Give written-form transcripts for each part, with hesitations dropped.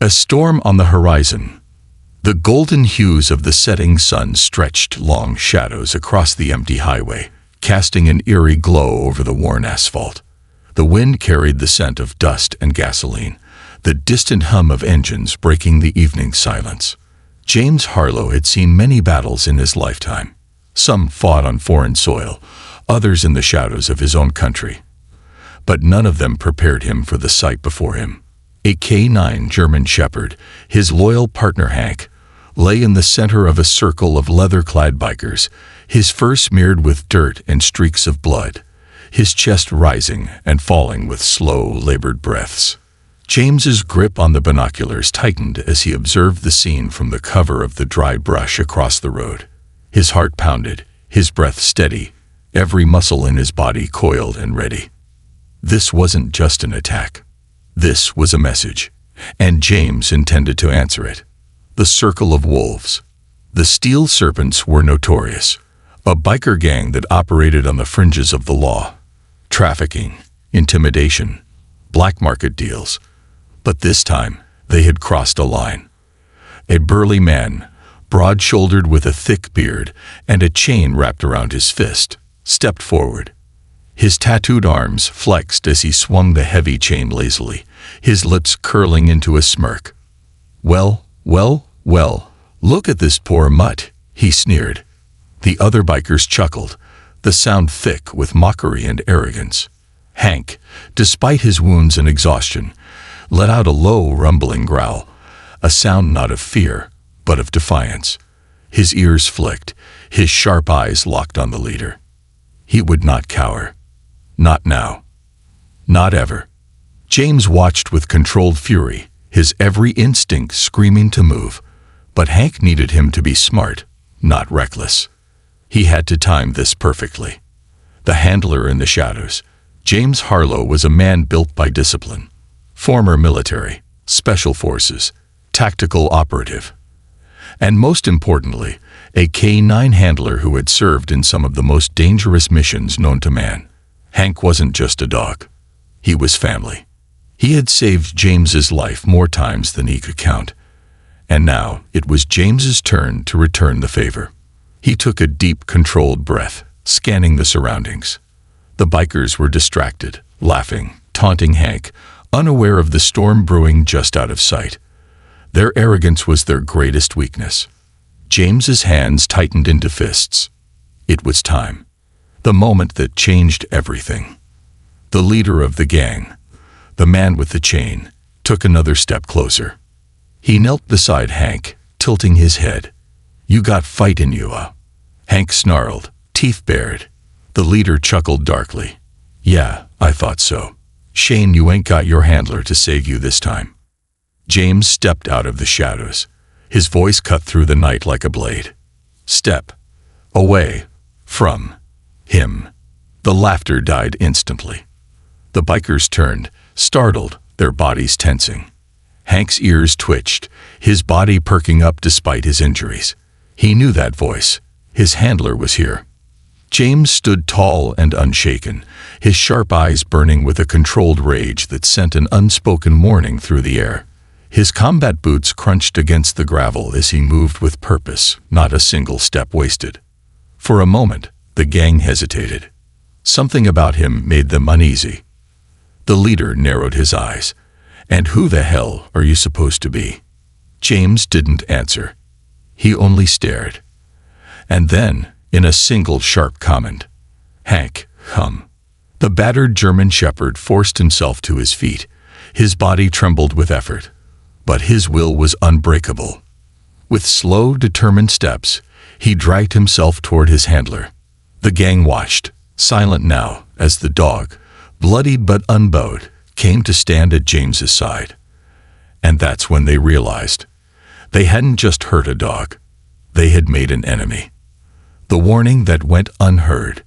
A storm on the horizon. The golden hues of the setting sun stretched long shadows across the empty highway, casting an eerie glow over the worn asphalt. The wind carried the scent of dust and gasoline, the distant hum of engines breaking the evening silence. James Harlow had seen many battles in his lifetime. Some fought on foreign soil, others in the shadows of his own country. But none of them prepared him for the sight before him. A K9 German Shepherd, his loyal partner Hank, lay in the center of a circle of leather-clad bikers, his fur smeared with dirt and streaks of blood, his chest rising and falling with slow, labored breaths. James's grip on the binoculars tightened as he observed the scene from the cover of the dry brush across the road. His heart pounded, his breath steady, every muscle in his body coiled and ready. This wasn't just an attack. This was a message, and James intended to answer it. The Circle of Wolves. The Steel Serpents were notorious, a biker gang that operated on the fringes of the law. Trafficking, intimidation, black market deals. But this time, they had crossed a line. A burly man, broad-shouldered with a thick beard and a chain wrapped around his fist, stepped forward. His tattooed arms flexed as he swung the heavy chain lazily, his lips curling into a smirk. Well, look at this poor mutt, he sneered. The other bikers chuckled, the sound thick with mockery and arrogance. Hank, despite his wounds and exhaustion, let out a low, rumbling growl, a sound not of fear, but of defiance. His ears flicked, his sharp eyes locked on the leader. He would not cower. Not now. Not ever. James watched with controlled fury, his every instinct screaming to move. But Hank needed him to be smart, not reckless. He had to time this perfectly. The handler in the shadows, James Harlow, was a man built by discipline. Former military, special forces, tactical operative. And most importantly, a K9 handler who had served in some of the most dangerous missions known to man. Hank wasn't just a dog. He was family. He had saved James's life more times than he could count. And now it was James's turn to return the favor. He took a deep, controlled breath, scanning the surroundings. The bikers were distracted, laughing, taunting Hank, unaware of the storm brewing just out of sight. Their arrogance was their greatest weakness. James's hands tightened into fists. It was time. The moment that changed everything. The leader of the gang, the man with the chain, took another step closer. He knelt beside Hank, tilting his head. "You got fight in you, Hank snarled, teeth bared. The leader chuckled darkly. "Yeah, I thought so. Shame you ain't got your handler to save you this time." James stepped out of the shadows. His voice cut through the night like a blade. "Step away from him." The laughter died instantly. The bikers turned, startled, their bodies tensing. Hank's ears twitched, his body perking up despite his injuries. He knew that voice. His handler was here. James stood tall and unshaken, his sharp eyes burning with a controlled rage that sent an unspoken warning through the air. His combat boots crunched against the gravel as he moved with purpose, not a single step wasted. For a moment, the gang hesitated. Something about him made them uneasy. The leader narrowed his eyes. "And who the hell are you supposed to be?" James didn't answer. He only stared. And then, in a single sharp comment, "Hank, come." The battered German shepherd forced himself to his feet. His body trembled with effort, but his will was unbreakable. With slow, determined steps, he dragged himself toward his handler. The gang watched, silent now, as the dog, bloodied but unbowed, came to stand at James's side. And that's when they realized. They hadn't just hurt a dog. They had made an enemy. The warning that went unheard.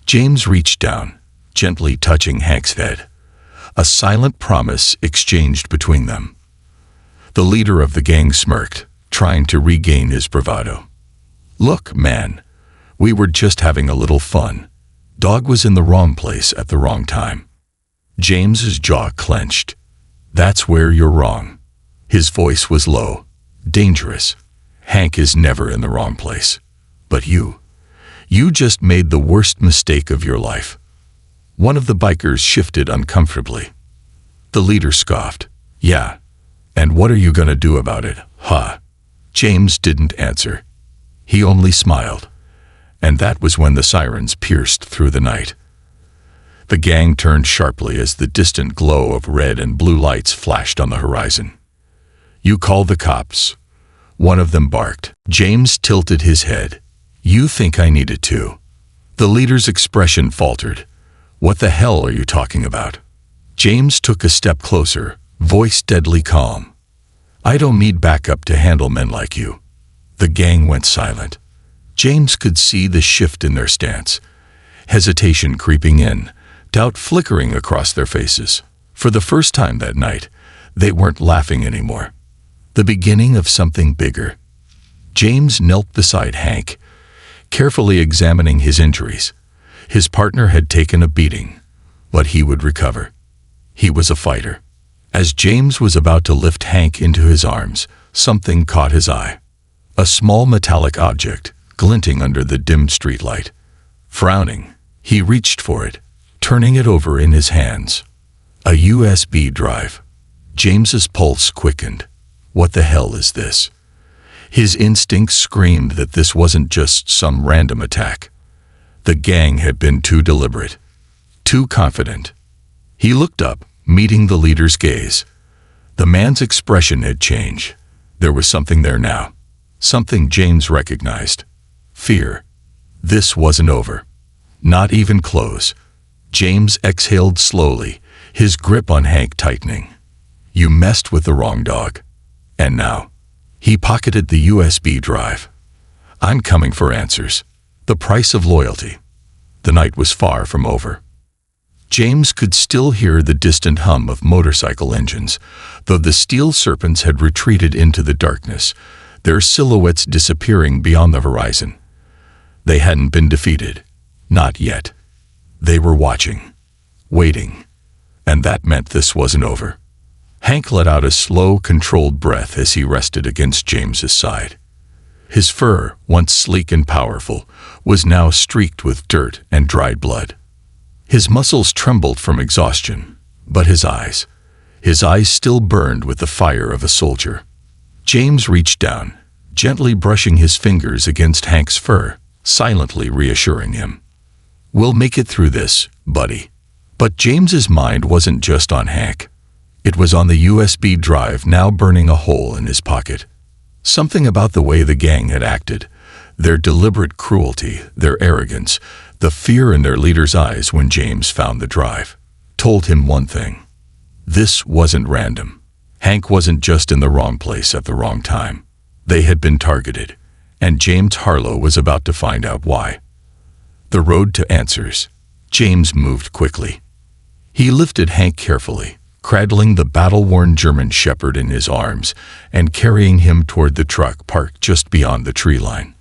James reached down, gently touching Hank's head. A silent promise exchanged between them. The leader of the gang smirked, trying to regain his bravado. "Look, man, we were just having a little fun. Dog was in the wrong place at the wrong time." James's jaw clenched. "That's where you're wrong. His voice was low, dangerous. "Hank is never in the wrong place. But you just made the worst mistake of your life." One of the bikers shifted uncomfortably. The leader scoffed. "Yeah, and what are you gonna do about it, huh?" James didn't answer. He only smiled. And that was when the sirens pierced through the night. The gang turned sharply as the distant glow of red and blue lights flashed on the horizon. "You call the cops," one of them barked. James tilted his head. "You think I needed to?" The leader's expression faltered. "What the hell are you talking about?" James took a step closer, voice deadly calm. "I don't need backup to handle men like you." The gang went silent. James could see the shift in their stance, hesitation creeping in, doubt flickering across their faces. For the first time that night, they weren't laughing anymore. The beginning of something bigger. James knelt beside Hank, carefully examining his injuries. His partner had taken a beating, but he would recover. He was a fighter. As James was about to lift Hank into his arms, something caught his eye. A small metallic object, glinting under the dim streetlight. Frowning, he reached for it, turning it over in his hands. A USB drive. James's pulse quickened. What the hell is this? His instincts screamed that this wasn't just some random attack. The gang had been too deliberate, too confident. He looked up, meeting the leader's gaze. The man's expression had changed. There was something there now. Something James recognized. Fear. This wasn't over. Not even close. James exhaled slowly, his grip on Hank tightening. "You messed with the wrong dog." And now, he pocketed the USB drive. "I'm coming for answers." The price of loyalty. The night was far from over. James could still hear the distant hum of motorcycle engines, though the steel serpents had retreated into the darkness, their silhouettes disappearing beyond the horizon. They hadn't been defeated. Not yet. They were watching. Waiting. And that meant this wasn't over. Hank let out a slow, controlled breath as he rested against James's side. His fur, once sleek and powerful, was now streaked with dirt and dried blood. His muscles trembled from exhaustion, but his eyes still burned with the fire of a soldier. James reached down, gently brushing his fingers against Hank's fur, silently reassuring him. "We'll make it through this, buddy." But James's mind wasn't just on Hank. It was on the USB drive now burning a hole in his pocket. Something about the way the gang had acted, their deliberate cruelty, their arrogance, the fear in their leader's eyes when James found the drive, told him one thing. This wasn't random. Hank wasn't just in the wrong place at the wrong time. They had been targeted, and James Harlow was about to find out why. The road to answers. James moved quickly. He lifted Hank carefully, cradling the battle-worn German shepherd in his arms and carrying him toward the truck parked just beyond the tree line.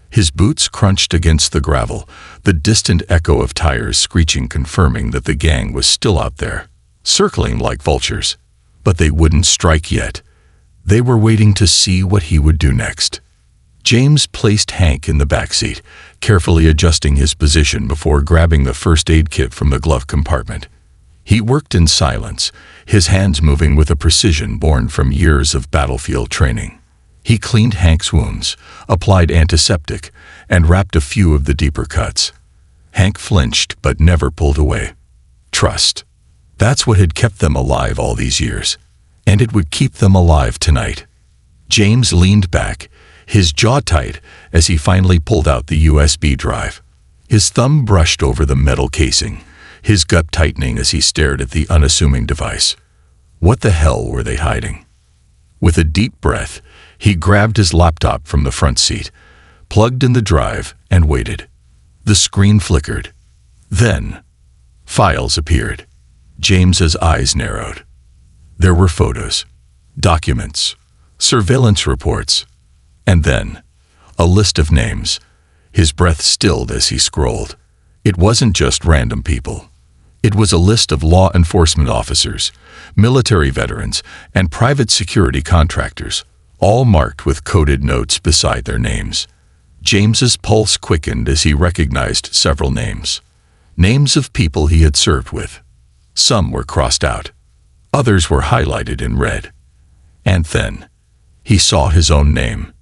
His boots crunched against the gravel, the distant echo of tires screeching confirming that the gang was still out there, circling like vultures. But they wouldn't strike yet. They were waiting to see what he would do next. James placed Hank in the backseat, carefully adjusting his position before grabbing the first aid kit from the glove compartment. He worked in silence, his hands moving with a precision born from years of battlefield training. He cleaned Hank's wounds, applied antiseptic, and wrapped a few of the deeper cuts. Hank flinched but never pulled away. Trust. That's what had kept them alive all these years, and it would keep them alive tonight. James leaned back, his jaw tight, as he finally pulled out the USB drive. His thumb brushed over the metal casing, his gut tightening as he stared at the unassuming device. What the hell were they hiding? With a deep breath, he grabbed his laptop from the front seat, plugged in the drive, and waited. The screen flickered. Then, files appeared. James's eyes narrowed. There were photos, documents, surveillance reports, and then a list of names. His breath stilled as he scrolled. It wasn't just random people. It was a list of law enforcement officers, military veterans, and private security contractors, all marked with coded notes beside their names. James's pulse quickened as he recognized several names. Names of people he had served with. Some were crossed out. Others were highlighted in red. And then, he saw his own name.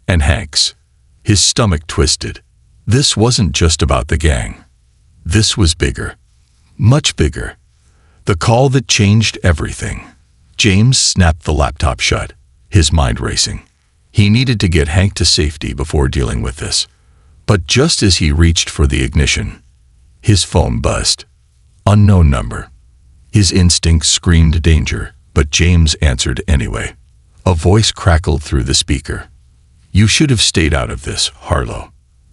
And Hank's. His stomach twisted. This wasn't just about the gang. This was bigger. Much bigger. The call that changed everything. James snapped the laptop shut, his mind racing. He needed to get Hank to safety before dealing with this. But just as he reached for the ignition, his phone buzzed. Unknown number. His instinct screamed danger, but James answered anyway. A voice crackled through the speaker. "You should have stayed out of this, Harlow."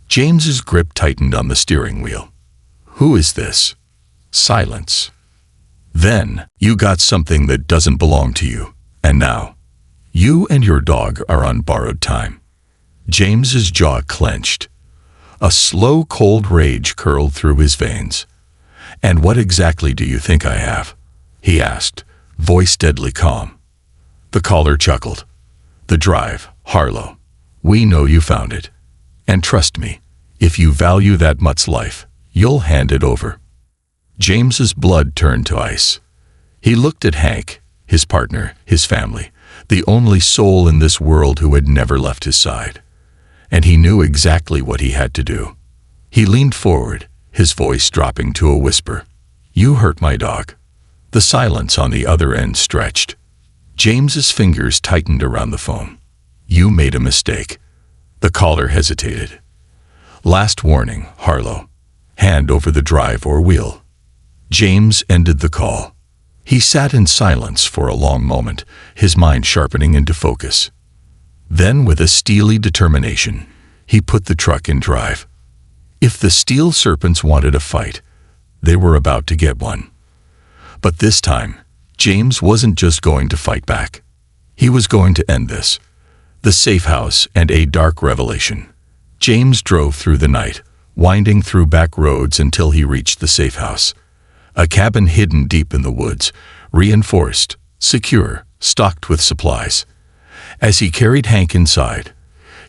James's grip tightened on the steering wheel. "Who is this?" Silence. "Then, you got something that doesn't belong to you, and now, you and your dog are on borrowed time." James's jaw clenched. A slow, cold rage curled through his veins. "And what exactly do you think I have?" he asked, voice deadly calm. The caller chuckled. "The drive, Harlow. We know you found it. And trust me, if you value that mutt's life, you'll hand it over." James's blood turned to ice. He looked at Hank, his partner, his family, the only soul in this world who had never left his side. And he knew exactly what he had to do. He leaned forward, his voice dropping to a whisper. "You hurt my dog." The silence on the other end stretched. James's fingers tightened around the phone. "You made a mistake." The caller hesitated. "Last warning, Harlow. Hand over the drive or we'll." James ended the call. He sat in silence for a long moment, his mind sharpening into focus. Then, with a steely determination, he put the truck in drive. If the steel serpents wanted a fight, they were about to get one. But this time, James wasn't just going to fight back. He was going to end this. The safe house and a dark revelation. James drove through the night, winding through back roads until he reached the safe house. A cabin hidden deep in the woods, reinforced, secure, stocked with supplies. As he carried Hank inside,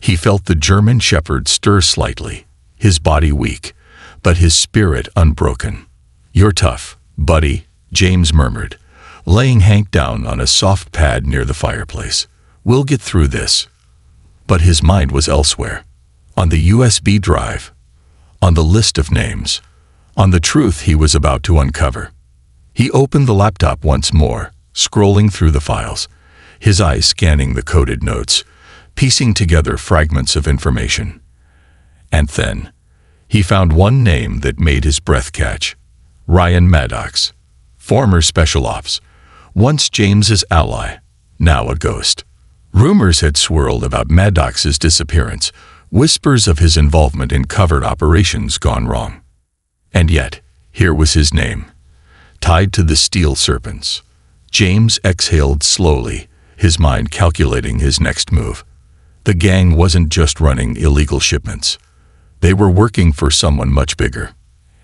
he felt the German shepherd stir slightly, his body weak, but his spirit unbroken. "You're tough, buddy," James murmured, laying Hank down on a soft pad near the fireplace. "We'll get through this." But his mind was elsewhere. On the USB drive. On the list of names. On the truth he was about to uncover. He opened the laptop once more, scrolling through the files, his eyes scanning the coded notes, piecing together fragments of information. And then, he found one name that made his breath catch. Ryan Maddox. Former Special Ops. Once James's ally, now a ghost. Rumors had swirled about Maddox's disappearance, whispers of his involvement in covert operations gone wrong. And yet, here was his name, tied to the steel serpents. James exhaled slowly, his mind calculating his next move. The gang wasn't just running illegal shipments. They were working for someone much bigger.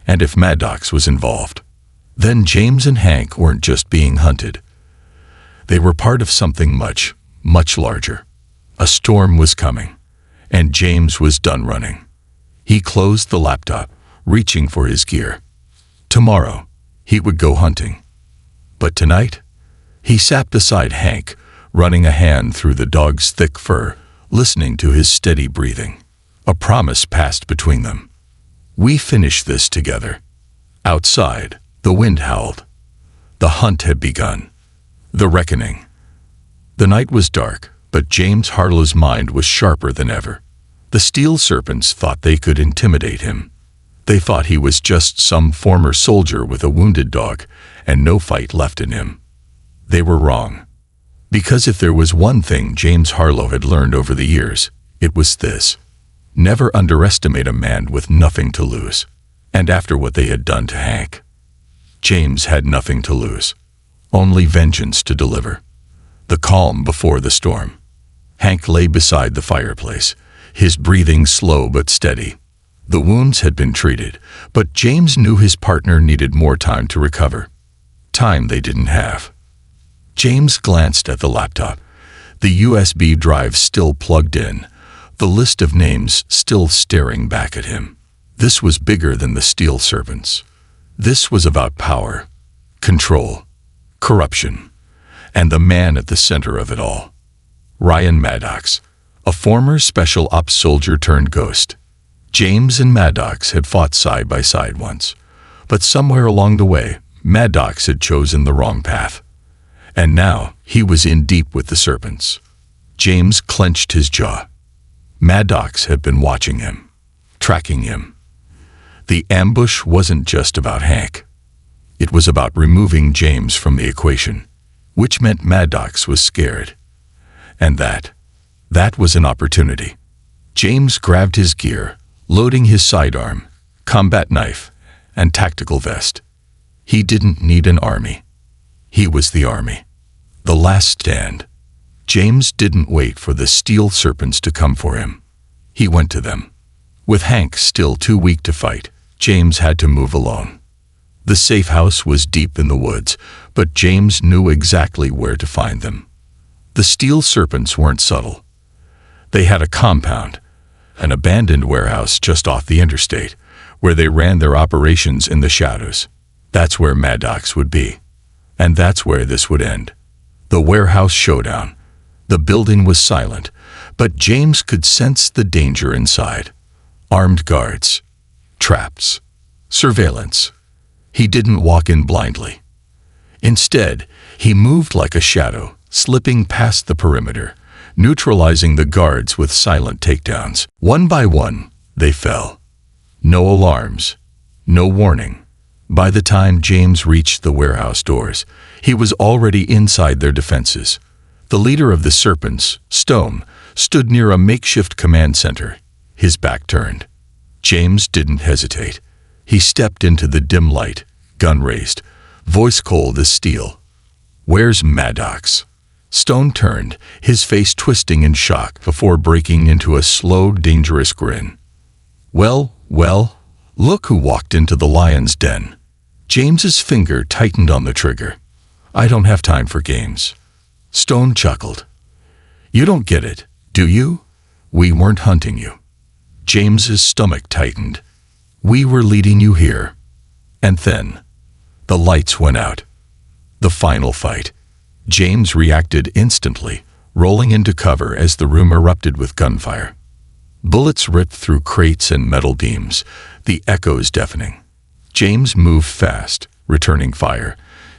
And if Maddox was involved, then James and Hank weren't just being hunted. They were part of something much, much larger. A storm was coming, and James was done running. He closed the laptop, reaching for his gear. Tomorrow, he would go hunting. But tonight, he sat beside Hank, running a hand through the dog's thick fur, listening to his steady breathing. A promise passed between them. "We finish this together." Outside, the wind howled. The hunt had begun. The reckoning. The night was dark, but James Harlow's mind was sharper than ever. The steel serpents thought they could intimidate him. They thought he was just some former soldier with a wounded dog and no fight left in him. They were wrong. Because if there was one thing James Harlow had learned over the years, it was this. Never underestimate a man with nothing to lose. And after what they had done to Hank, James had nothing to lose. Only vengeance to deliver. The calm before the storm. Hank lay beside the fireplace, his breathing slow but steady. The wounds had been treated, but James knew his partner needed more time to recover. Time they didn't have. James glanced at the laptop. The USB drive still plugged in, the list of names still staring back at him. This was bigger than the steel serpents. This was about power, control, corruption, and the man at the center of it all. Ryan Maddox, a former special ops soldier turned ghost. James and Maddox had fought side by side once, but somewhere along the way, Maddox had chosen the wrong path. And now he was in deep with the serpents. James clenched his jaw. Maddox had been watching him, tracking him. The ambush wasn't just about Hank. It was about removing James from the equation, which meant Maddox was scared. And that was an opportunity. James grabbed his gear, loading his sidearm, combat knife, and tactical vest. He didn't need an army. He was the army. The last stand. James didn't wait for the steel serpents to come for him. He went to them. With Hank still too weak to fight, James had to move alone. The safe house was deep in the woods, but James knew exactly where to find them. The steel serpents weren't subtle. They had a compound, an abandoned warehouse just off the interstate, where they ran their operations in the shadows. That's where Maddox would be. And that's where this would end. The warehouse showdown. The building was silent, but James could sense the danger inside. Armed guards, traps, surveillance. He didn't walk in blindly. Instead, he moved like a shadow, slipping past the perimeter, neutralizing the guards with silent takedowns. One by one, they fell. No alarms, no warning. By the time James reached the warehouse doors, he was already inside their defenses. The leader of the serpents, Stone, stood near a makeshift command center, his back turned. James didn't hesitate. He stepped into the dim light, gun raised, voice cold as steel. "Where's Maddox?" Stone turned, his face twisting in shock before breaking into a slow, dangerous grin. Well, look who walked into the lion's den." James's finger tightened on the trigger. "I don't have time for games." Stone chuckled. "You don't get it, do you? We weren't hunting you." James's stomach tightened. "We were leading you here." And then, the lights went out. The final fight. James reacted instantly, rolling into cover as the room erupted with gunfire. Bullets ripped through crates and metal beams, the echoes deafening. James moved fast, returning fire,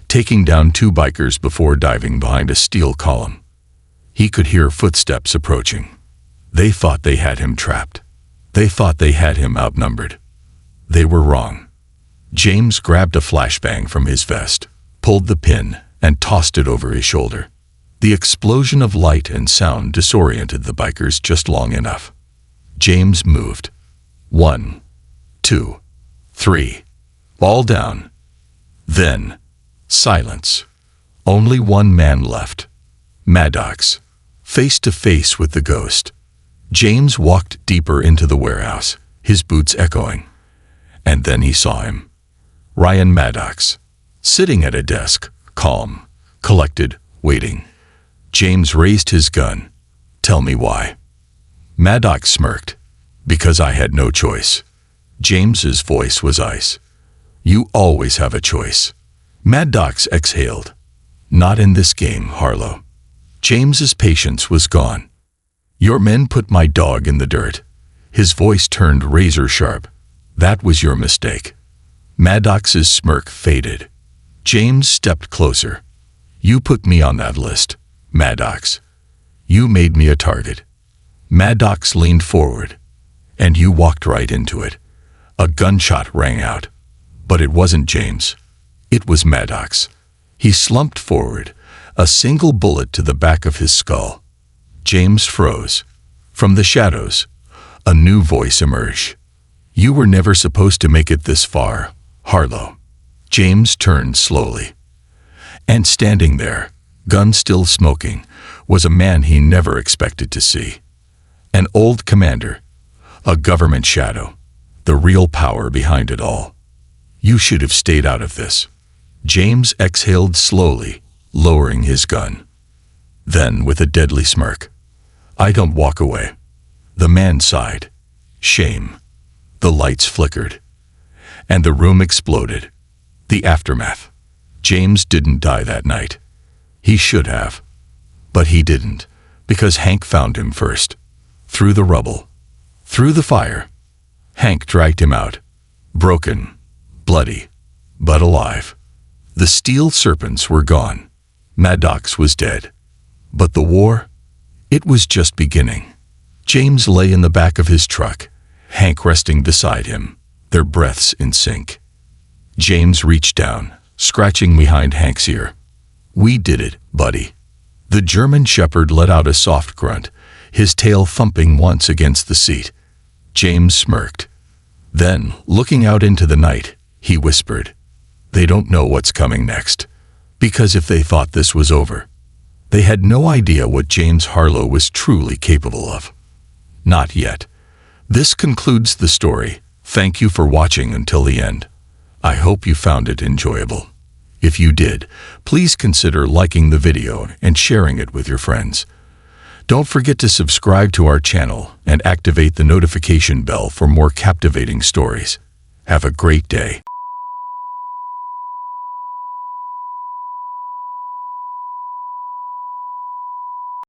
taking down 2 bikers before diving behind a steel column. He could hear footsteps approaching. They thought they had him trapped. They thought they had him outnumbered. They were wrong. James grabbed a flashbang from his vest, pulled the pin, and tossed it over his shoulder. The explosion of light and sound disoriented the bikers just long enough. James moved. 1, 2, 3. All down. Then, silence. Only one man left. Maddox, face to face with the ghost. James walked deeper into the warehouse, his boots echoing. And then he saw him. Ryan Maddox, sitting at a desk, calm, collected, waiting. James raised his gun. "Tell me why." Maddox smirked. "Because I had no choice." James's voice was ice. "You always have a choice." Maddox exhaled. "Not in this game, Harlow." James's patience was gone. "Your men put my dog in the dirt." His voice turned razor sharp. "That was your mistake." Maddox's smirk faded. James stepped closer. "You put me on that list, Maddox. You made me a target." Maddox leaned forward. "And you walked right into it." A gunshot rang out. But it wasn't James. It was Maddox. He slumped forward, a single bullet to the back of his skull. James froze. From the shadows, a new voice emerged. "You were never supposed to make it this far, Harlow." James turned slowly. And standing there, gun still smoking, was a man he never expected to see. An old commander, a government shadow. the real power behind it all. You should have stayed out of this. James exhaled slowly, lowering his gun. Then, with a deadly smirk, "I don't walk away." The man sighed. Shame. The lights flickered, and the room exploded. The aftermath. James didn't die that night. He should have. But he didn't, because Hank found him first. Through the rubble. Through the fire. Hank dragged him out. Broken. Bloody. But alive. The steel serpents were gone. Maddox was dead. But the war? It was just beginning. James lay in the back of his truck, Hank resting beside him, their breaths in sync. James reached down, scratching behind Hank's ear. "We did it, buddy." The German shepherd let out a soft grunt, his tail thumping once against the seat. James smirked. Then, looking out into the night, he whispered, "They don't know what's coming next." Because if they thought this was over, they had no idea what James Harlow was truly capable of. Not yet. This concludes the story. Thank you for watching until the end. I hope you found it enjoyable. If you did, please consider liking the video and sharing it with your friends. Don't forget to subscribe to our channel and activate the notification bell for more captivating stories. Have a great day.